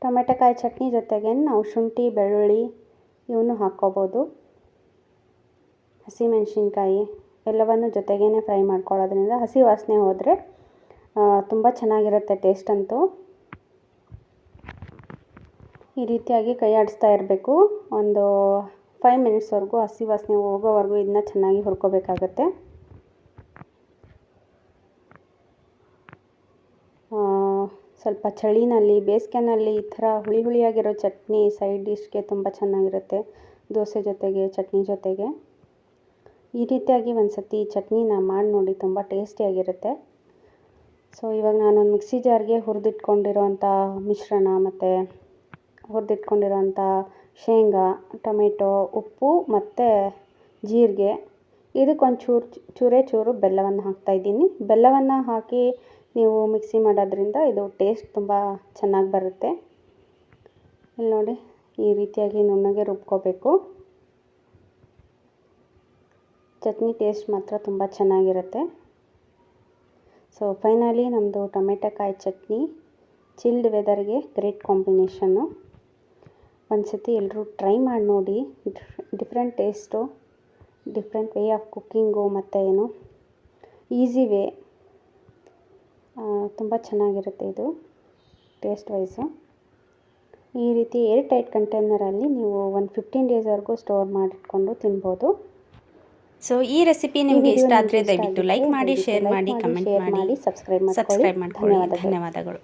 ಟೊಮೆಟೊಕಾಯಿ ಚಟ್ನಿ ಜೊತೆಗೆ ನಾವು ಶುಂಠಿ ಬೆಳ್ಳುಳ್ಳಿ ಇವನು ಹಾಕ್ಕೋಬೋದು, ಹಸಿಮೆಣಸಿನ್ಕಾಯಿ ಎಲ್ಲವನ್ನು ಜೊತೆಗೇ ಫ್ರೈ ಮಾಡ್ಕೊಳ್ಳೋದ್ರಿಂದ ಹಸಿ ವಾಸನೆ ಹೋದರೆ ತುಂಬ ಚೆನ್ನಾಗಿರುತ್ತೆ ಟೇಸ್ಟ್ ಅಂತೂ. ಈ ರೀತಿಯಾಗಿ ಕೈ ಆಡಿಸ್ತಾ ಇರಬೇಕು. ಒಂದು 5 ಮಿನಿಟ್ಸ್ವರೆಗೂ ಹಸಿ ವಾಸನೆ ಹೋಗೋವರೆಗೂ ಇದನ್ನ ಚೆನ್ನಾಗಿ ಹುರ್ಕೋಬೇಕಾಗತ್ತೆ. ಸ್ವಲ್ಪ ಚಳಿನಲ್ಲಿ ಬೇಸಿಗೆನಲ್ಲಿ ಈ ಥರ ಹುಳಿಯಾಗಿರೋ ಚಟ್ನಿ ಸೈಡ್ ಡಿಶ್ಗೆ ತುಂಬ ಚೆನ್ನಾಗಿರುತ್ತೆ, ದೋಸೆ ಜೊತೆಗೆ ಚಟ್ನಿ ಜೊತೆಗೆ. ಈ ರೀತಿಯಾಗಿ ಒಂದು ಸತಿ ಚಟ್ನಿನ ಮಾಡಿ ನೋಡಿ, ತುಂಬ ಟೇಸ್ಟಿಯಾಗಿರುತ್ತೆ. ಸೊ ಇವಾಗ ನಾನೊಂದು ಮಿಕ್ಸಿ ಜಾರ್ಗೆ ಹುರಿದಿಟ್ಕೊಂಡಿರೋಂಥ ಮಿಶ್ರಣ ಮತ್ತು ಹುರಿದಿಟ್ಕೊಂಡಿರೋಂಥ ಶೇಂಗಾ, ಟೊಮೆಟೊ, ಉಪ್ಪು ಮತ್ತು ಜೀರಿಗೆ, ಇದಕ್ಕೊಂದು ಚೂರು ಬೆಲ್ಲವನ್ನು ಹಾಕ್ತಾಯಿದ್ದೀನಿ. ಬೆಲ್ಲವನ್ನು ಹಾಕಿ ನೀವು ಮಿಕ್ಸಿ ಮಾಡೋದ್ರಿಂದ ಇದು ಟೇಸ್ಟ್ ತುಂಬ ಚೆನ್ನಾಗಿ ಬರುತ್ತೆ. ಇಲ್ಲಿ ನೋಡಿ, ಈ ರೀತಿಯಾಗಿ ನುಣ್ಣಗೆ ರುಬ್ಕೋಬೇಕು. ಚಟ್ನಿ ಟೇಸ್ಟ್ ಮಾತ್ರ ತುಂಬ ಚೆನ್ನಾಗಿರುತ್ತೆ. ಸೊ ಫೈನಲಿ ನಮ್ಮದು ಟೊಮೆಟೊಕಾಯಿ ಚಟ್ನಿ ಚಿಲ್ಡ್ ವೆದರ್ಗೆ ಗ್ರೇಟ್ ಕಾಂಬಿನೇಷನ್ನು. ಒಂದು ಸತಿ ಎಲ್ಲರೂ ಟ್ರೈ ಮಾಡಿ ನೋಡಿ. Different taste, different way of cooking ಮತ್ತು ಈಸಿ ವೇ, ತುಂಬ ಚೆನ್ನಾಗಿರುತ್ತೆ ಇದು ಟೇಸ್ಟ್ ವೈಸು. ಈ ರೀತಿ ಏರ್ ಟೈಟ್ ಕಂಟೈನರಲ್ಲಿ ನೀವು ಒಂದು 15 ಡೇಸ್ವರೆಗೂ ಸ್ಟೋರ್ ಮಾಡಿಟ್ಕೊಂಡು ತಿನ್ಬೋದು. ಸೊ ಈ ರೆಸಿಪಿ ನಿಮಗೆ ಇಷ್ಟ ಆದರೆ ದಯವಿಟ್ಟು ಲೈಕ್ ಮಾಡಿ, ಶೇರ್ ಮಾಡಿ, ಕಮೆಂಟ್ ಮಾಡಿ, ಸಬ್ಸ್ಕ್ರೈಬ್ ಮಾಡ್ಕೊಳ್ಳಿ. ಧನ್ಯವಾದಗಳು.